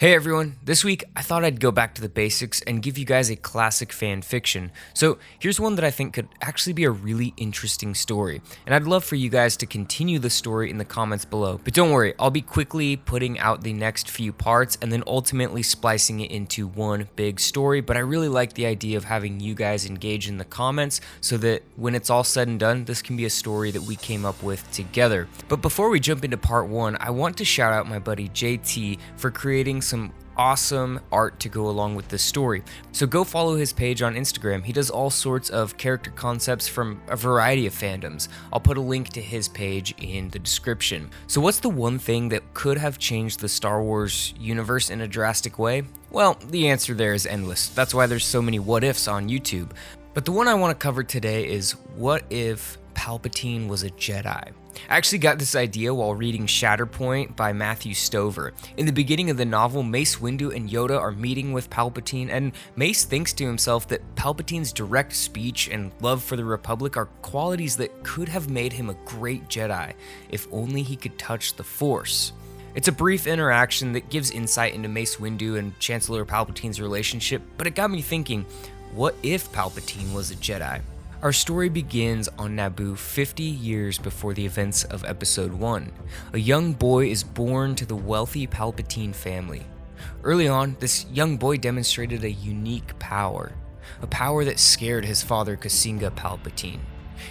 Hey everyone, this week I thought I'd go back to the basics and give you guys a classic fan fiction. So here's one that I think could actually be a really interesting story, and I'd love for you guys to continue the story in the comments below. But don't worry, I'll be quickly putting out the next few parts and then ultimately splicing it into one big story, but I really like the idea of having you guys engage in the comments so that when it's all said and done, this can be a story that we came up with together. But before we jump into part one, I want to shout out my buddy JT for creating some awesome art to go along with this story. So go follow his page on Instagram. He does all sorts of character concepts from a variety of fandoms. I'll put a link to his page in the description. So what's the one thing that could have changed the Star Wars universe in a drastic way? Well, the answer there is endless. That's why there's so many what ifs on YouTube. But the one I want to cover today is, what if Palpatine was a Jedi? I actually got this idea while reading Shatterpoint by Matthew Stover. In the beginning of the novel, Mace Windu and Yoda are meeting with Palpatine, and Mace thinks to himself that Palpatine's direct speech and love for the Republic are qualities that could have made him a great Jedi, if only he could touch the Force. It's a brief interaction that gives insight into Mace Windu and Chancellor Palpatine's relationship, but it got me thinking, what if Palpatine was a Jedi? Our story begins on Naboo 50 years before the events of Episode 1. A young boy is born to the wealthy Palpatine family. Early on, this young boy demonstrated a unique power, a power that scared his father Kosinga Palpatine.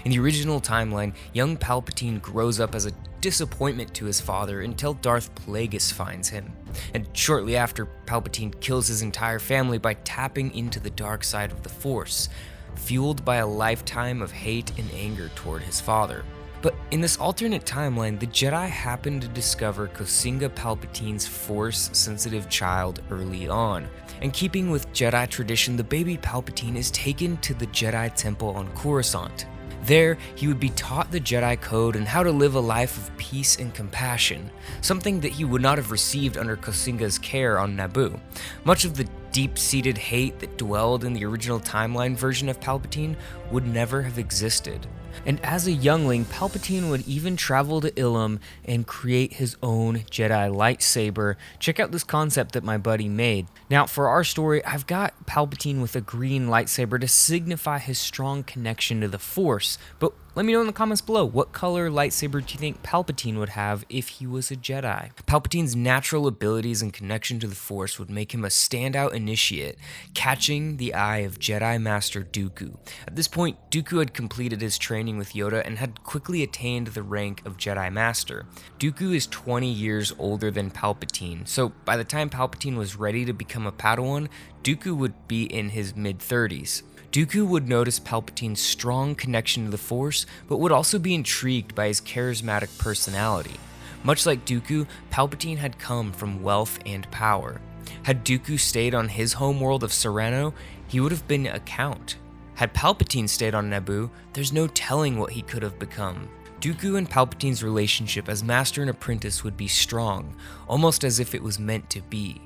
In the original timeline, young Palpatine grows up as a disappointment to his father until Darth Plagueis finds him. And shortly after, Palpatine kills his entire family by tapping into the dark side of the Force, fueled by a lifetime of hate and anger toward his father. But in this alternate timeline, the Jedi happen to discover Kosinga Palpatine's Force-sensitive child early on. And keeping with Jedi tradition, the baby Palpatine is taken to the Jedi Temple on Coruscant. There, he would be taught the Jedi Code and how to live a life of peace and compassion, something that he would not have received under Kosinga's care on Naboo. Much of the deep-seated hate that dwelled in the original timeline version of Palpatine would never have existed. And as a youngling, Palpatine would even travel to Ilum and create his own Jedi lightsaber. Check out this concept that my buddy made. Now, for our story, I've got Palpatine with a green lightsaber to signify his strong connection to the Force. But let me know in the comments below, what color lightsaber do you think Palpatine would have if he was a Jedi? Palpatine's natural abilities and connection to the Force would make him a standout initiate, catching the eye of Jedi Master Dooku. At this point, Dooku had completed his training with Yoda and had quickly attained the rank of Jedi Master. Dooku is 20 years older than Palpatine, so by the time Palpatine was ready to become a Padawan, Dooku would be in his mid-30s. Dooku would notice Palpatine's strong connection to the Force, but would also be intrigued by his charismatic personality. Much like Dooku, Palpatine had come from wealth and power. Had Dooku stayed on his homeworld of Sereno, he would have been a count. Had Palpatine stayed on Naboo, there's no telling what he could have become. Dooku and Palpatine's relationship as master and apprentice would be strong, almost as if it was meant to be.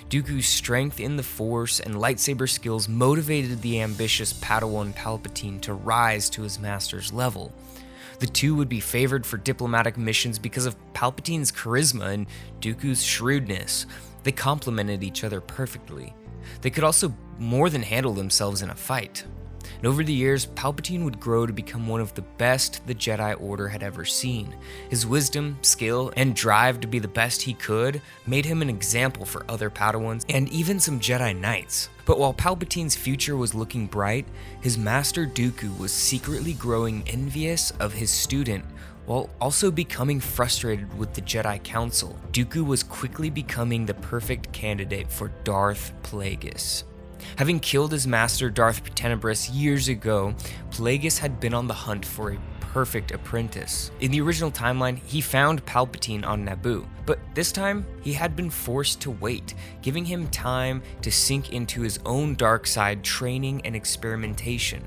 Dooku's strength in the Force and lightsaber skills motivated the ambitious Padawan Palpatine to rise to his master's level. The two would be favored for diplomatic missions because of Palpatine's charisma and Dooku's shrewdness. They complemented each other perfectly. They could also more than handle themselves in a fight. And over the years, Palpatine would grow to become one of the best the Jedi Order had ever seen. His wisdom, skill, and drive to be the best he could made him an example for other Padawans and even some Jedi Knights. But while Palpatine's future was looking bright, his master Dooku was secretly growing envious of his student while also becoming frustrated with the Jedi Council. Dooku was quickly becoming the perfect candidate for Darth Plagueis. Having killed his master Darth Tenebris years ago, Plagueis had been on the hunt for a perfect apprentice. In the original timeline, he found Palpatine on Naboo, but this time he had been forced to wait, giving him time to sink into his own dark side training and experimentation.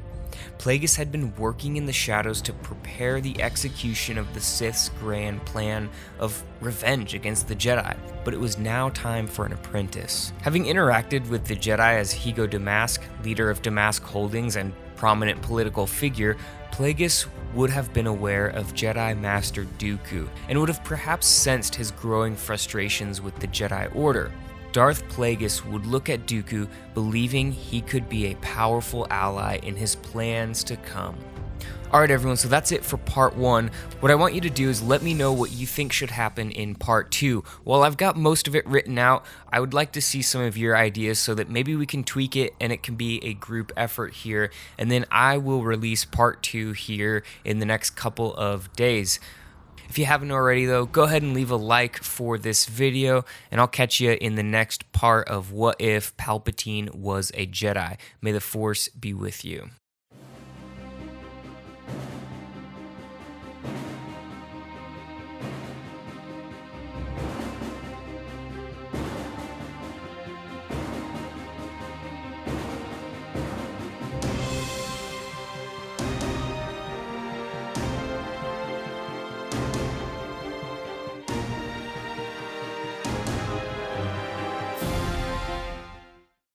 Plagueis had been working in the shadows to prepare the execution of the Sith's grand plan of revenge against the Jedi, but it was now time for an apprentice. Having interacted with the Jedi as Higo Damask, leader of Damask Holdings and prominent political figure, Plagueis would have been aware of Jedi Master Dooku and would have perhaps sensed his growing frustrations with the Jedi Order. Darth Plagueis would look at Dooku, believing he could be a powerful ally in his plans to come. Alright everyone, so that's it for part 1. What I want you to do is let me know what you think should happen in part 2. While I've got most of it written out, I would like to see some of your ideas so that maybe we can tweak it and it can be a group effort here, and then I will release part 2 here in the next couple of days. If you haven't already though, go ahead and leave a like for this video, and I'll catch you in the next part of What If Palpatine Was a Jedi. May the Force be with you.